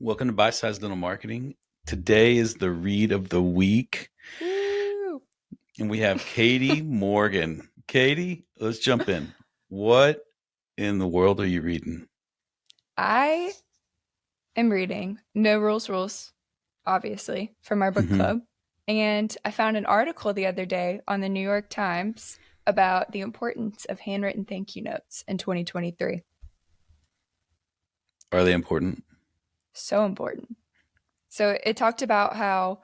Welcome to Bite Size Dental Marketing. Today is the read of the week, Woo! and we have Katie Morgan. Katie, let's jump in. What in the world are you reading? I am reading No Rules Rules, obviously, from our book hmm club. And I found an article the other day on the New York Times about the importance of handwritten thank you notes in 2023. Are they important? So important. So it talked about how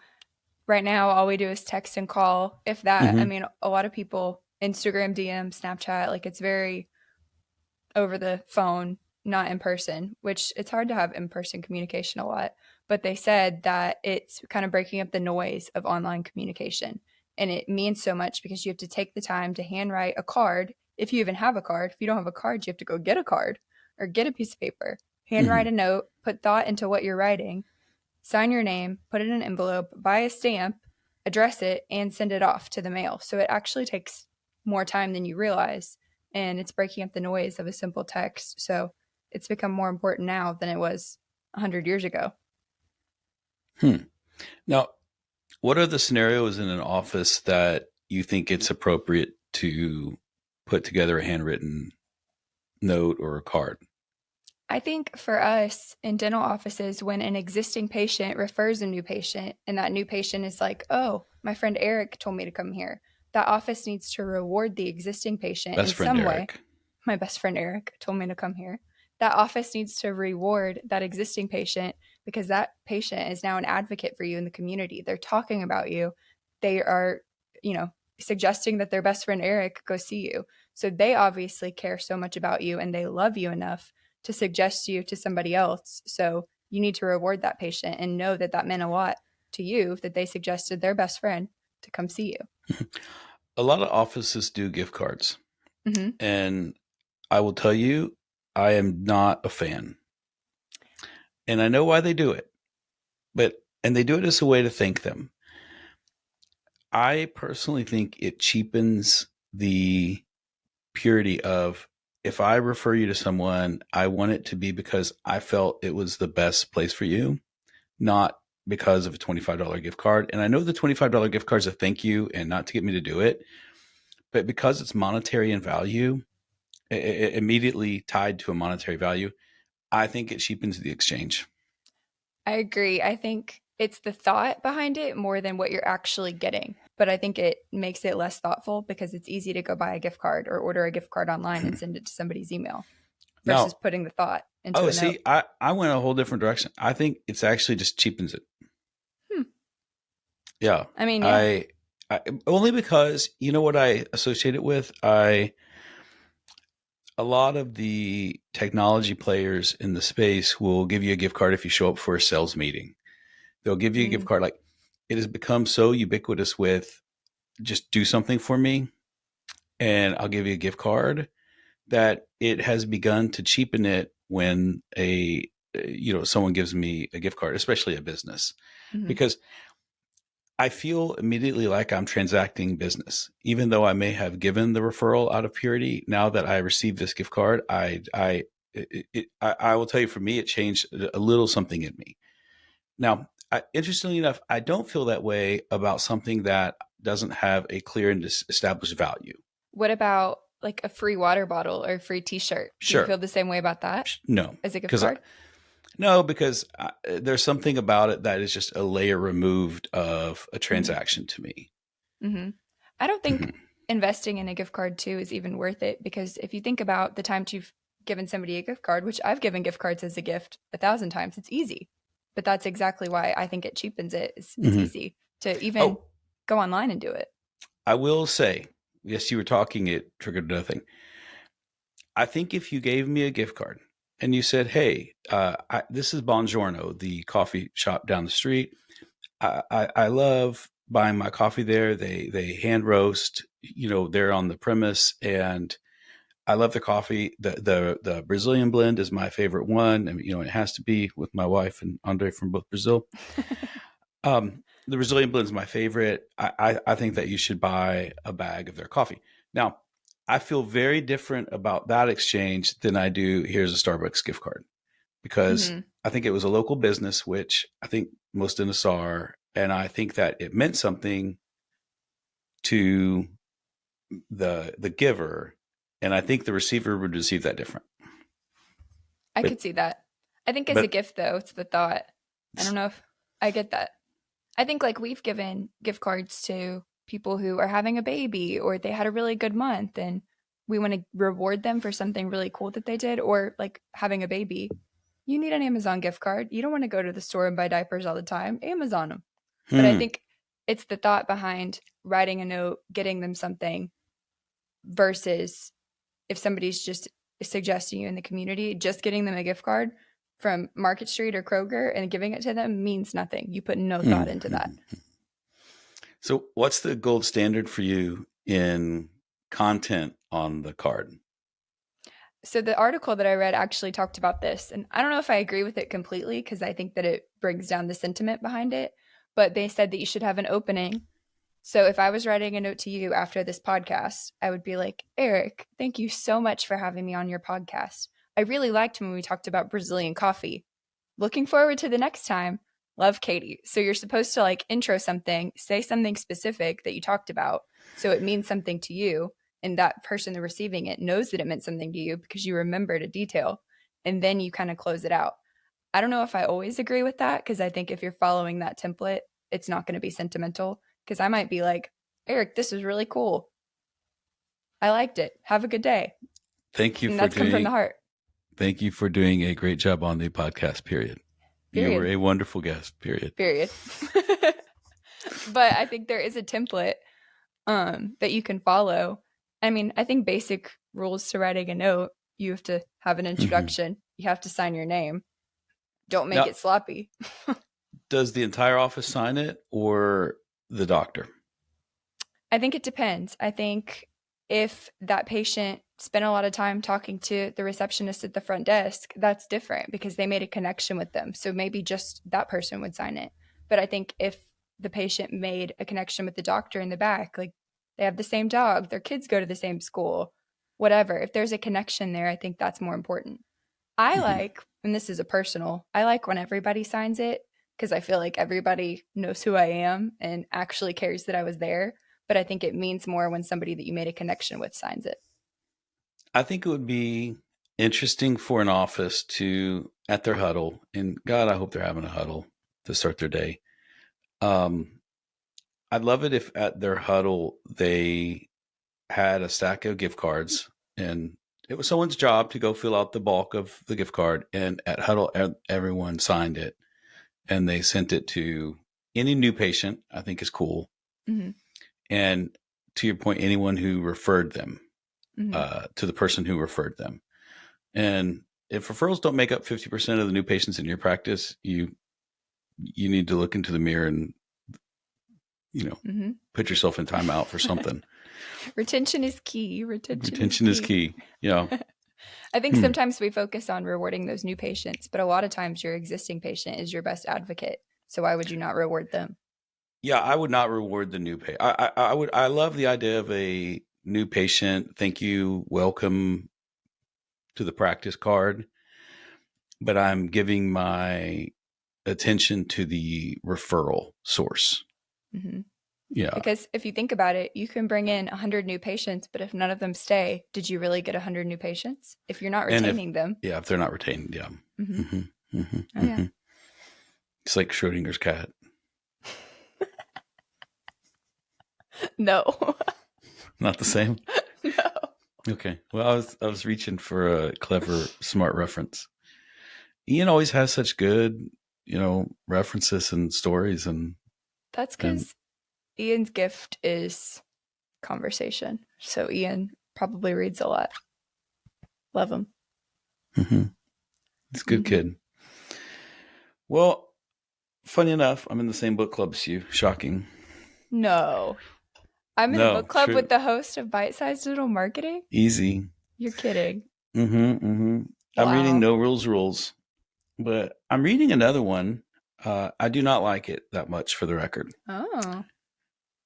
right now all we do is text and call. If that, I hmm mean, a lot of people, Instagram, DM, Snapchat, like it's very over the phone, not in person, which it's hard to have in person communication a lot. But they said that it's kind of breaking up the noise of online communication. And it means so much because you have to take the time to handwrite a card. If you even have a card, if you don't have a card, you have to go get a card or get a piece of paper, handwrite hmm a note, put thought into what you're writing, sign your name, put it in an envelope, buy a stamp, address it, and send it off to the mail. So it actually takes more time than you realize. And it's breaking up the noise of a simple text. So it's become more important now than it was 100 years ago. Hmm. Now, what are the scenarios in an office that you think it's appropriate to put together a handwritten note or a card? I think for us in dental offices, when an existing patient refers a new patient and that new patient is like, oh, my friend Eric told me to come here, that office needs to reward the existing patient Best in friend some way. Eric. My best friend Eric told me to come here. That office needs to reward that existing patient because that patient is now an advocate for you in the community. They're talking about you. They are, you know, suggesting that their best friend Eric go see you. So they obviously care so much about you and they love you enough to suggest you to somebody else. So you need to reward that patient and know that that meant a lot to you that they suggested their best friend to come see you. A lot of offices do gift cards, Mm-hmm. and I will tell you, I am not a fan. And I know why they do it, and they do it as a way to thank them. I personally think it cheapens the purity of, if I refer you to someone, I want it to be because I felt it was the best place for you, not because of a $25 gift card. And I know the $25 gift card is a thank you and not to get me to do it, but because it's monetary in value, immediately tied to a monetary value, I think it cheapens the exchange. I agree. I think it's the thought behind it more than what you're actually getting. But I think it makes it less thoughtful because it's easy to go buy a gift card or order a gift card online and send it to somebody's email versus Now, putting the thought into oh, a note. see, I went a whole different direction. I think it's actually just cheapens it. Hmm. Yeah. I mean, yeah. I, I only because you know what I associate it with? A lot of the technology players in the space will give you a gift card if you show up for a sales meeting. They'll give you a gift Mm, card. Like, it has become so ubiquitous with, just do something for me and I'll give you a gift card, that it has begun to cheapen it when someone gives me a gift card, especially a business, mm-hmm. because I feel immediately like I'm transacting business, even though I may have given the referral out of purity. Now that I received this gift card, I will tell you, for me, it changed a little something in me. Now, interestingly enough, I don't feel that way about something that doesn't have a clear and established value. What about like a free water bottle or a free t-shirt? Do you Sure, feel the same way about that no, as a gift because card? no, because there's something about it that is just a layer removed of a Mm-hmm. transaction to me. Mm-hmm. I don't think hmm investing in a gift card too is even worth it because if you think about the times you've given somebody a gift card, which I've given gift cards as a gift 1,000 times, it's easy. But that's exactly why I think it cheapens it. It's hmm easy to even Oh, go online and do it. I will say, yes, you were talking, it triggered nothing. I think if you gave me a gift card and you said, "Hey, this is Bongiorno, the coffee shop down the street. I love buying my coffee there. They hand roast. They're on the premise, and I love the coffee. The Brazilian blend is my favorite one. I mean, it has to be with my wife and Andre from both Brazil. The Brazilian blend is my favorite. I think that you should buy a bag of their coffee. Now, I feel very different about that exchange than I do, here's a Starbucks gift card, because Mm-hmm. I think it was a local business, which I think most dentists are, and I think that it meant something to the giver, and I think the receiver would receive that different. I But could see that. I think as a but gift, though, it's the thought. I don't know if I get that. I think like we've given gift cards to people who are having a baby or they had a really good month and we want to reward them for something really cool that they did, or like having a baby. You need an Amazon gift card. You don't want to go to the store and buy diapers all the time. Amazon them. But I hmm, think it's the thought behind writing a note, getting them something versus if somebody's just suggesting you in the community, just getting them a gift card from Market Street or Kroger and giving it to them means nothing. You put no thought hmm, into that. hmm. So, what's the gold standard for you in content on the card? So the article that I read actually talked about this, and I don't know if I agree with it completely because I think that it brings down the sentiment behind it, but they said that you should have an opening. So if I was writing a note to you after this podcast, I would be like, Eric, thank you so much for having me on your podcast. I really liked when we talked about Brazilian coffee. Looking forward to the next time. Love, Katie. So you're supposed to like intro something, say something specific that you talked about. So it means something to you. And that person receiving it knows that it meant something to you because you remembered a detail. And then you kind of close it out. I don't know if I always agree with that because I think if you're following that template, it's not going to be sentimental. Because I might be like, Eric, this is really cool. I liked it. Have a good day. Thank you And for that's come from the doing. heart, Thank you for doing a great job on the podcast. Period. You were period. a wonderful guest. Period. Period. But I think there is a template that you can follow. I mean, I think basic rules to writing a note, you have to have an Hmm. introduction, you have to sign your name. Don't make Now, it sloppy. does the entire office sign it or the doctor? I think it depends. I think if that patient spent a lot of time talking to the receptionist at the front desk, that's different because they made a connection with them. So maybe just that person would sign it. But I think if the patient made a connection with the doctor in the back, like they have the same dog, their kids go to the same school, whatever, if there's a connection there, I think that's more important. I Hmm. like, and this is a personal, I like when everybody signs it because I feel like everybody knows who I am and actually cares that I was there. But I think it means more when somebody that you made a connection with signs it. I think it would be interesting for an office to, at their huddle, and God, I hope they're having a huddle to start their day. Um, I'd love it if at their huddle they had a stack of gift cards and it was someone's job to go fill out the bulk of the gift card. And at huddle, everyone signed it and they sent it to any new patient, I think is cool. Mm-hmm. And to your point, anyone who referred them Mm-hmm. to the person who referred them. And if referrals don't make up 50% of the new patients in your practice, you need to look into the mirror and, you know, Mm-hmm. put yourself in timeout for something. Retention is key. Retention is Retention is key. key. Yeah. I think Hmm. sometimes we focus on rewarding those new patients, but a lot of times your existing patient is your best advocate. So why would you not reward them? Yeah, I would not reward the new patient. I would. I love the idea of a new patient. Thank you. Welcome to the practice card. But I'm giving my attention to the referral source. Mm-hmm. Yeah. Because if you think about it, you can bring in 100 new patients, but if none of them stay, did you really get 100 new patients? If you're not And if, retaining them. yeah, if they're not retained, yeah. Mm-hmm. Hmm. Hmm. Oh, yeah. Hmm. It's like Schrodinger's cat. No. Not the same. No. Okay. Well, I was reaching for a clever, smart reference. Ian always has such good, references and stories That's and because Ian's gift is conversation. So Ian probably reads a lot. Love him. mhm. He's a good Mm-hmm. kid. Well, funny enough, I'm in the same book club as you. Shocking. No. I'm in a book No, club with true. the host of Bite Size Digital Marketing. Easy. You're kidding. Mm-hmm. Mm-hmm. I'm reading Wow. No Rules, but I'm reading another one. I do not like it that much, for the record, Oh.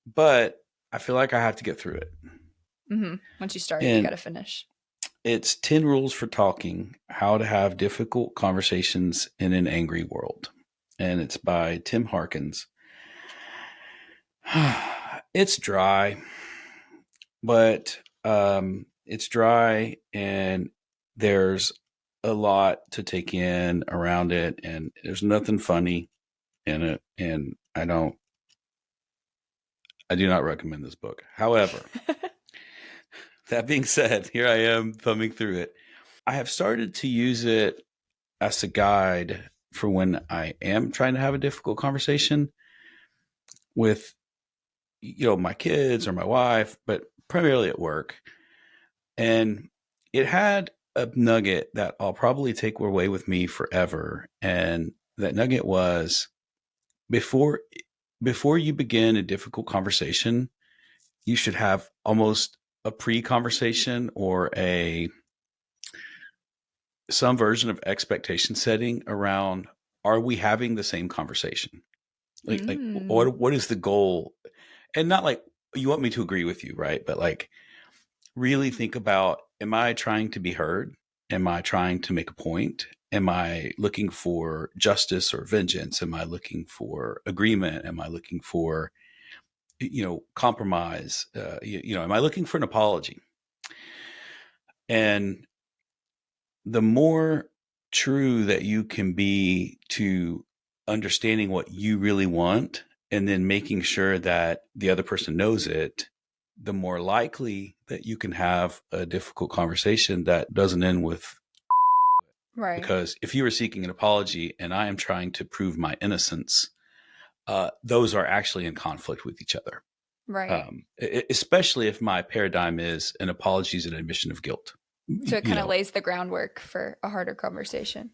but I feel like I have to get through it. Mm-hmm. Once you start, you got And to finish. It's 10 Rules for Talking: How to Have Difficult Conversations in an Angry World. And it's by Tim Harkins. It's dry, but it's dry and there's a lot to take in around it, and there's nothing funny in it. And I do not recommend this book. However, that being said, here I am thumbing through it. I have started to use it as a guide for when I am trying to have a difficult conversation with, my kids or my wife, but primarily at work. And it had a nugget that I'll probably take away with me forever. And that nugget was, before before you begin a difficult conversation, you should have almost a pre-conversation or a some version of expectation setting around, are we having the same conversation? Like Mm. what is the goal? And not like you want me to agree with you, right? But like really think about, am I trying to be heard? Am I trying to make a point? Am I looking for justice or vengeance? Am I looking for agreement? Am I looking for, compromise? Am I looking for an apology? And the more true that you can be to understanding what you really want and then making sure that the other person knows it, the more likely that you can have a difficult conversation that doesn't end with. Right. Because if you are seeking an apology and I am trying to prove my innocence, those are actually in conflict with each other. Right. Especially if my paradigm is an apology is an admission of guilt. So it You kind of know, lays the groundwork for a harder conversation.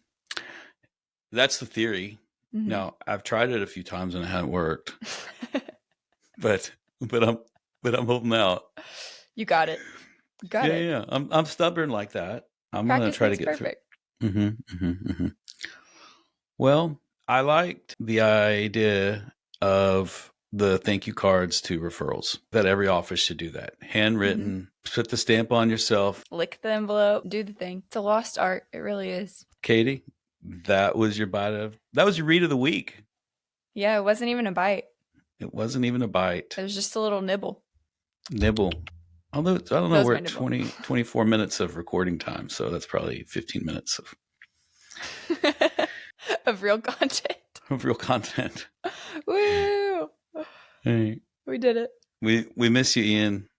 that's the theory. Hmm. Now, I've tried it a few times and it hasn't worked, but but I'm but I'm holding out. You got it. You got Yeah, it. yeah. I'm stubborn like that. I'm gonna Practice try to makes get through. perfect. Well, I liked the idea of the thank you cards to referrals. That every office should do that. Hmm. Handwritten. Put the stamp on yourself. Lick the envelope, do the thing. It's a lost art. It really is. Katie, that was your read of the week. Yeah, it wasn't even a bite. It wasn't even a bite. It was just a little nibble. Nibble. Although I don't That know, was we're my at nibble. 24 minutes of recording time, so that's probably 15 minutes Of real content. of real content. Woo! Hey, We did it. we miss you, Ian.